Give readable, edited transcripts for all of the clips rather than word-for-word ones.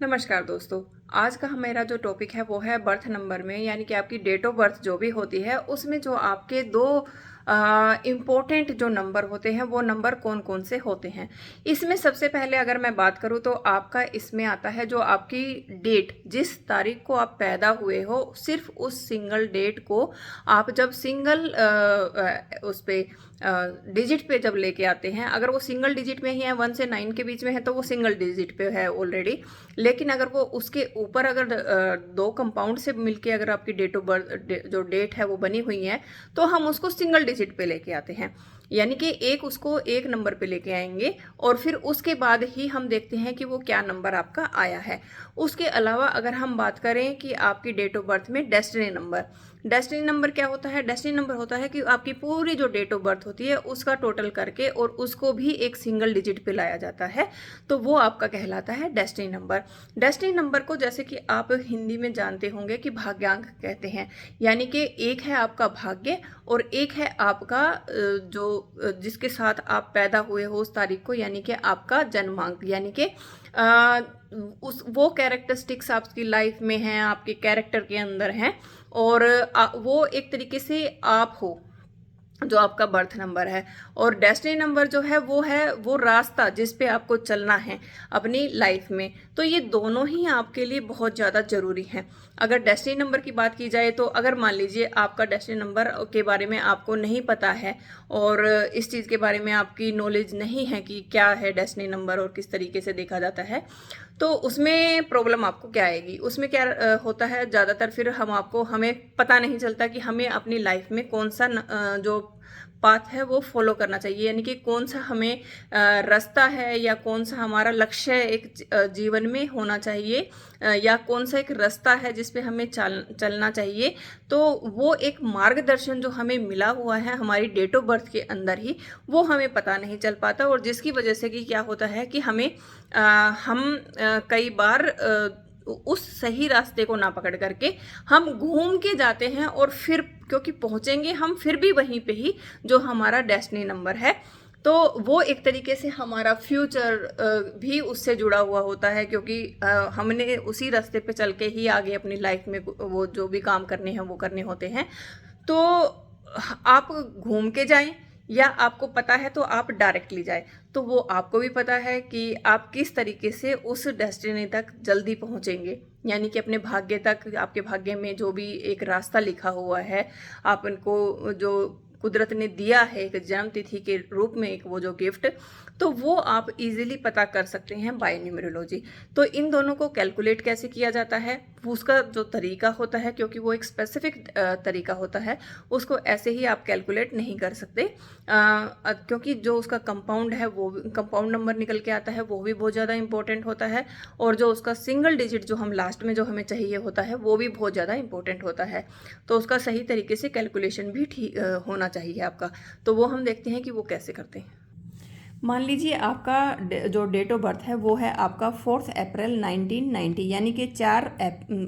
नमस्कार दोस्तों। आज का मेरा जो टॉपिक है वो है बर्थ नंबर में, यानी कि आपकी डेट ऑफ बर्थ जो भी होती है उसमें जो आपके दो इम्पोर्टेंट जो नंबर होते हैं वो नंबर कौन कौन से होते हैं। इसमें सबसे पहले अगर मैं बात करूं तो आपका इसमें आता है जो आपकी डेट, जिस तारीख को आप पैदा हुए हो, सिर्फ उस सिंगल डेट को आप जब सिंगल उस पे डिजिट पे जब लेके आते हैं, अगर वो सिंगल डिजिट में ही है 1 से 9 के बीच में है तो वो सिंगल डिजिट पे है ऑलरेडी। लेकिन अगर वो उसके ऊपर अगर दो कंपाउंड से मिलके अगर आपकी डेट ऑफ बर्थ जो डेट है वो बनी हुई है तो हम उसको सिंगल डिजिट पे लेके आते हैं, यानी कि एक उसको एक नंबर पे लेके आएंगे और फिर उसके बाद ही हम देखते हैं कि वो क्या नंबर आपका आया है। उसके अलावा अगर हम बात करें कि आपकी डेट ऑफ बर्थ में डेस्टिनी नंबर, डेस्टिनी नंबर क्या होता है? डेस्टिनी नंबर होता है कि आपकी पूरी जो डेट ऑफ बर्थ होती है उसका टोटल करके और उसको भी एक सिंगल डिजिट पे लाया जाता है, तो वो आपका कहलाता है डेस्टिनी नंबर। डेस्टिनी नंबर को जैसे कि आप हिंदी में जानते होंगे कि भाग्यांक कहते हैं, यानी कि एक है आपका भाग्य और एक है आपका जिसके साथ आप पैदा हुए हो उस तारीख को, यानी कि आपका जन्मांक, यानी कि अ, उस वो कैरेक्टरिस्टिक्स आपकी लाइफ में हैं, आपके कैरेक्टर के अंदर हैं और वो एक तरीके से आप हो जो आपका बर्थ नंबर है। और डेस्टिनी नंबर जो है वो रास्ता जिस पे आपको चलना है अपनी लाइफ में। तो ये दोनों ही आपके लिए बहुत ज़्यादा ज़रूरी हैं। अगर डेस्टिनी नंबर की बात की जाए तो अगर मान लीजिए आपका डेस्टिनी नंबर के बारे में आपको नहीं पता है और इस चीज़ के बारे में आपकी नॉलेज नहीं है कि क्या है डेस्टिनी नंबर और किस तरीके से देखा जाता है, तो उसमें प्रॉब्लम आपको क्या आएगी? उसमें क्या होता है, ज़्यादातर फिर हमें पता नहीं चलता कि हमें अपनी लाइफ में कौन सा जो पाथ है वो फॉलो करना चाहिए, यानी कि कौन सा हमें रास्ता है या कौन सा हमारा लक्ष्य एक जीवन में होना चाहिए, या कौन सा एक रास्ता है जिस पे हमें चलना चाहिए। तो वो एक मार्गदर्शन जो हमें मिला हुआ है हमारी डेट ऑफ बर्थ के अंदर ही, वो हमें पता नहीं चल पाता और जिसकी वजह से कि क्या होता है कि हम कई बार उस सही रास्ते को ना पकड़ करके हम घूम के जाते हैं और फिर क्योंकि पहुंचेंगे हम फिर भी वहीं पे ही जो हमारा डेस्टिनी नंबर है, तो वो एक तरीके से हमारा फ्यूचर भी उससे जुड़ा हुआ होता है, क्योंकि हमने उसी रास्ते पे चल के ही आगे अपनी लाइफ में वो जो भी काम करने हैं वो करने होते हैं। तो आप घूम के जाएं या आपको पता है तो आप डायरेक्टली जाए, तो वो आपको भी पता है कि आप किस तरीके से उस डेस्टिनी तक जल्दी पहुंचेंगे, यानी कि अपने भाग्य तक। आपके भाग्य में जो भी एक रास्ता लिखा हुआ है, आप उनको जो कुदरत ने दिया है एक जन्म तिथि के रूप में, एक वो जो गिफ्ट, तो वो आप इजीली पता कर सकते हैं बाय न्यूमरोलॉजी। तो इन दोनों को कैलकुलेट कैसे किया जाता है, उसका जो तरीका होता है, क्योंकि वो एक स्पेसिफिक तरीका होता है, उसको ऐसे ही आप कैलकुलेट नहीं कर सकते, क्योंकि जो उसका कंपाउंड है वो कंपाउंड नंबर निकल के आता है वो भी बहुत ज़्यादा इंपॉर्टेंट होता है, और जो उसका सिंगल डिजिट जो हम लास्ट में जो हमें चाहिए होता है वो भी बहुत ज़्यादा इंपॉर्टेंट होता है। तो उसका सही तरीके से कैलकुलेशन भी ठीक होना चाहिए आपका। तो वो हम देखते हैं कि वो कैसे करते हैं। मान लीजिए आपका जो डेट ऑफ बर्थ है वो है आपका 4 अप्रैल 1990, यानी कि 4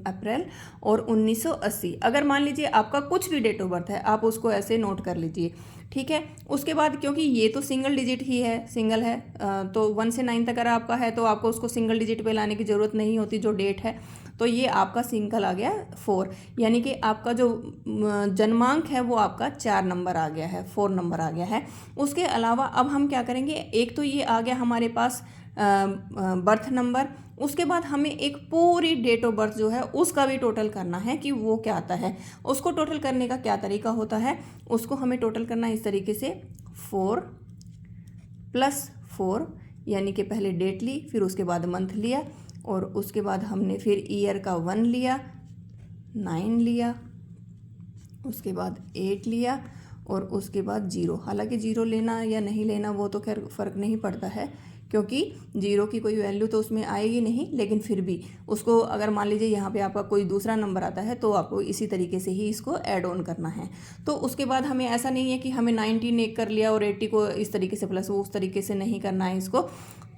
अप्रैल और 1980। अगर मान लीजिए आपका कुछ भी डेट ऑफ बर्थ है आप उसको ऐसे नोट कर लीजिए, ठीक है। उसके बाद क्योंकि ये तो सिंगल डिजिट ही है, सिंगल है, तो 1 से 9 तक अगर आपका है तो आपको उसको सिंगल डिजिट पे लाने की ज़रूरत नहीं होती जो डेट है। तो ये आपका सिंगल आ गया 4, यानी कि आपका जो जन्मांक है वो आपका 4 नंबर आ गया है, 4 नंबर आ गया है। उसके अलावा अब हम क्या करेंगे, एक तो ये आ गया हमारे पास बर्थ नंबर, उसके बाद हमें एक पूरी डेट ऑफ बर्थ जो है उसका भी टोटल करना है कि वो क्या आता है। उसको टोटल करने का क्या तरीका होता है, उसको हमें टोटल करना इस तरीके से 4 + 4, यानी कि पहले डेट ली, फिर उसके बाद मंथ लिया, और उसके बाद हमने फिर ईयर का 1 लिया, 9 लिया, उसके बाद 8 लिया, और उसके बाद 0। हालांकि 0 लेना या नहीं लेना वो तो खैर फ़र्क नहीं पड़ता है, क्योंकि 0 की कोई वैल्यू तो उसमें आएगी नहीं, लेकिन फिर भी उसको अगर मान लीजिए यहाँ पे आपका कोई दूसरा नंबर आता है तो आपको इसी तरीके से ही इसको ऐड ऑन करना है। तो उसके बाद हमें ऐसा नहीं है कि हमें 19 एक कर लिया और 80 को इस तरीके से प्लस, वो उस तरीके से नहीं करना है इसको।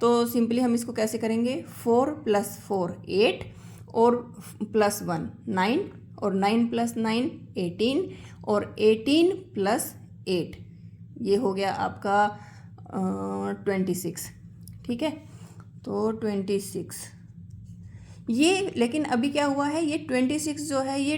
तो सिंपली हम इसको कैसे करेंगे, 4 + 4 8, और +1 9, और 9 + 9 18, और 18 + 8 ये हो गया आपका 26, ठीक है। तो 26 ये लेकिन अभी क्या हुआ है, ये 26 जो है ये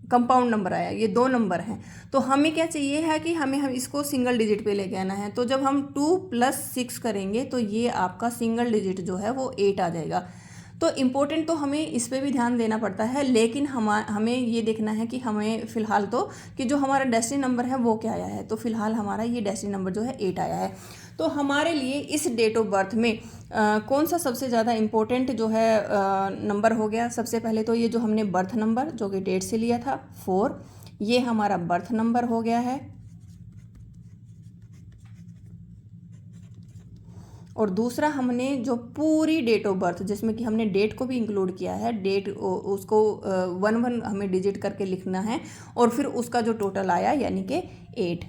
कंपाउंड नंबर आया, ये 2 नंबर हैं। तो हमें क्या चाहिए है कि हम इसको सिंगल डिजिट पे लेके आना है। तो जब हम 2 + 6 करेंगे तो ये आपका सिंगल डिजिट जो है वो 8 आ जाएगा। तो इम्पोर्टेंट तो हमें इस पे भी ध्यान देना पड़ता है, लेकिन हमें ये देखना है कि हमें फ़िलहाल तो कि जो हमारा डेस्टिनी नंबर है वो क्या आया है। तो फिलहाल हमारा ये डेस्टिनी नंबर जो है 8 आया है। तो हमारे लिए इस डेट ऑफ बर्थ में कौन सा सबसे ज़्यादा इम्पोर्टेंट जो है नंबर हो गया। सबसे पहले तो ये जो हमने बर्थ नंबर जो कि डेट से लिया था 4, ये हमारा बर्थ नंबर हो गया है। और दूसरा हमने जो पूरी डेट ऑफ बर्थ जिसमें कि हमने डेट को भी इंक्लूड किया है, डेट उसको 1 हमें डिजिट करके लिखना है और फिर उसका जो टोटल आया यानी कि 8।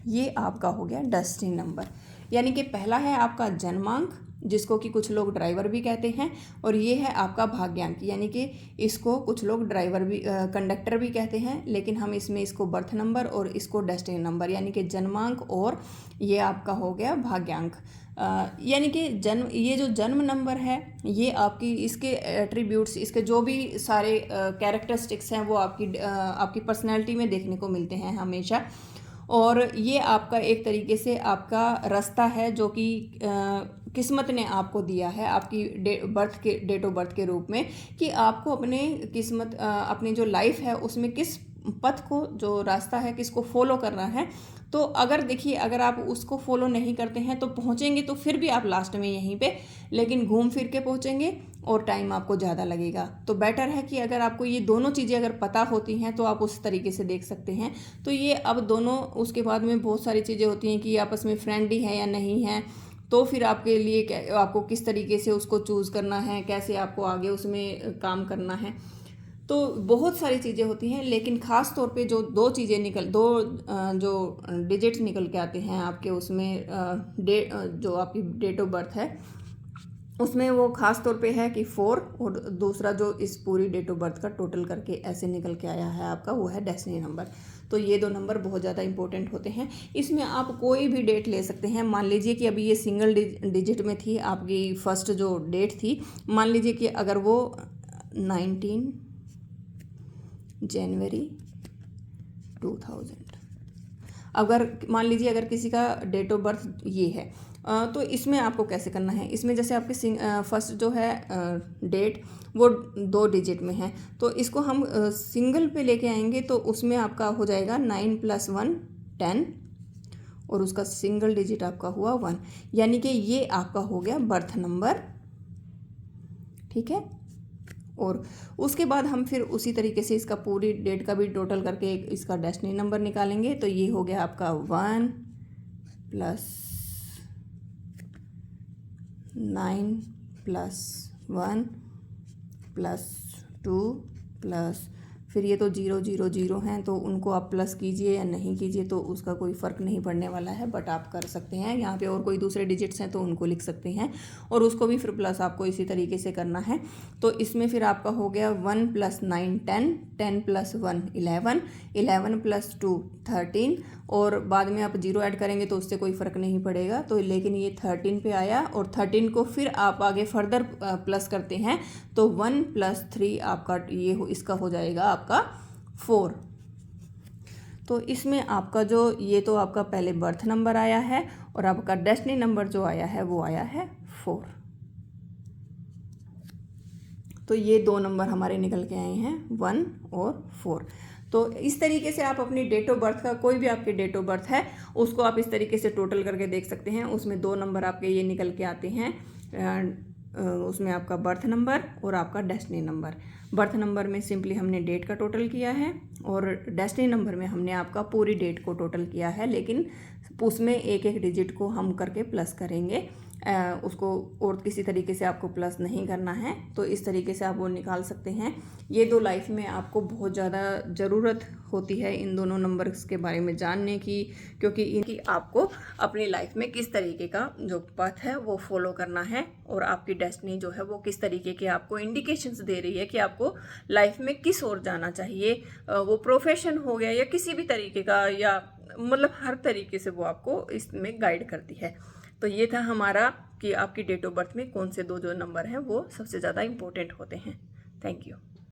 ये आपका हो गया डेस्टिनी नंबर। यानी कि पहला है आपका जन्मांक जिसको कि कुछ लोग ड्राइवर भी कहते हैं, और ये है आपका भाग्यांक यानी कि इसको कुछ लोग ड्राइवर भी कंडक्टर भी कहते हैं, लेकिन हम इसमें इसको बर्थ नंबर और इसको डेस्टिनी नंबर यानी कि जन्मांक और ये आपका हो गया भाग्यांक। यानी कि ये जो जन्म नंबर है ये आपकी इसके एट्रीब्यूट्स, इसके जो भी सारे कैरेक्टरिस्टिक्स हैं वो आपकी पर्सनैलिटी में देखने को मिलते हैं हमेशा। और ये आपका एक तरीके से आपका रास्ता है जो कि किस्मत ने आपको दिया है आपकी डेट ऑफ बर्थ के रूप में, कि आपको अपने किस्मत अपनी जो लाइफ है उसमें किस पथ को, जो रास्ता है, किसको फॉलो करना है। तो अगर देखिए अगर आप उसको फॉलो नहीं करते हैं तो पहुंचेंगे तो फिर भी आप लास्ट में यहीं पे, लेकिन घूम फिर के पहुंचेंगे और टाइम आपको ज़्यादा लगेगा। तो बेटर है कि अगर आपको ये दोनों चीज़ें अगर पता होती हैं तो आप उस तरीके से देख सकते हैं। तो ये अब दोनों, उसके बाद में बहुत सारी चीज़ें होती हैं कि आपस में फ्रेंडली है या नहीं है, तो फिर आपके लिए आपको किस तरीके से उसको चूज़ करना है, कैसे आपको आगे उसमें काम करना है। तो बहुत सारी चीज़ें होती हैं, लेकिन ख़ास तौर पे जो दो जो डिजिट्स निकल के आते हैं आपके उसमें जो आपकी डेट ऑफ बर्थ है उसमें वो ख़ास तौर पे है कि 4, और दूसरा जो इस पूरी डेट ऑफ बर्थ का टोटल करके ऐसे निकल के आया है आपका, वो है डेस्टिनी नंबर। तो ये 2 नंबर बहुत ज़्यादा इंपॉर्टेंट होते हैं। इसमें आप कोई भी डेट ले सकते हैं। मान लीजिए कि अभी ये सिंगल डिजिट में थी आपकी फर्स्ट जो डेट थी, मान लीजिए कि अगर वो 19 जनवरी 2000, अगर मान लीजिए अगर किसी का डेट ऑफ बर्थ ये है, तो इसमें आपको कैसे करना है। इसमें जैसे आपके फर्स्ट जो है डेट वो 2 डिजिट में है, तो इसको हम सिंगल पे लेके आएंगे तो उसमें आपका हो जाएगा 9 + 1 10, और उसका सिंगल डिजिट आपका हुआ 1, यानी कि ये आपका हो गया बर्थ नंबर। ठीक है, और उसके बाद हम फिर उसी तरीके से इसका पूरी डेट का भी टोटल करके इसका डेस्टिनी नंबर निकालेंगे। तो ये हो गया आपका 1 + 9 + 1 + 2 + फिर ये तो 0 0 0 हैं, तो उनको आप प्लस कीजिए या नहीं कीजिए तो उसका कोई फ़र्क नहीं पड़ने वाला है, बट आप कर सकते हैं। यहाँ पे और कोई दूसरे डिजिट्स हैं तो उनको लिख सकते हैं, और उसको भी फिर प्लस आपको इसी तरीके से करना है। तो इसमें फिर आपका हो गया 1 + 9 10, 10 + 1 11, 11 + 2 13, और बाद में आप 0 ऐड करेंगे तो उससे कोई फ़र्क नहीं पड़ेगा। तो लेकिन ये 13 पे आया, और 13 को फिर आप आगे फर्दर प्लस करते हैं तो 1 + 3 आपका इसका हो जाएगा आपका 4। तो इसमें आपका जो ये तो आपका पहले बर्थ नंबर आया है, और आपका डेस्टिनी नंबर जो आया है वो आया है 4। तो ये 2 नंबर हमारे निकल के आए हैं 1 और 4। तो इस तरीके से आप अपनी डेट ऑफ बर्थ का, कोई भी आपकी डेट ऑफ बर्थ है उसको आप इस तरीके से टोटल करके देख सकते हैं। उसमें 2 नंबर आपके ये निकल के आते हैं, उसमें आपका बर्थ नंबर और आपका डेस्टिनी नंबर। बर्थ नंबर में सिंपली हमने डेट का टोटल किया है, और डेस्टिनी नंबर में हमने आपका पूरी डेट को टोटल किया है, लेकिन उसमें एक एक डिजिट को हम करके प्लस करेंगे, उसको और किसी तरीके से आपको प्लस नहीं करना है। तो इस तरीके से आप वो निकाल सकते हैं। ये 2 लाइफ में आपको बहुत ज़्यादा ज़रूरत होती है इन दोनों नंबर्स के बारे में जानने की, क्योंकि इनकी आपको अपनी लाइफ में किस तरीके का जो पथ है वो फॉलो करना है, और आपकी डेस्टिनी जो है वो किस तरीके के आपको इंडिकेशंस दे रही है कि आपको लाइफ में किस ओर जाना चाहिए। वो प्रोफेशन हो गया या किसी भी तरीके का, या मतलब हर तरीके से वो आपको इसमें गाइड करती है। तो ये था हमारा कि आपकी डेट ऑफ बर्थ में कौन से दो जो नंबर हैं वो सबसे ज़्यादा इम्पोर्टेंट होते हैं। Thank you.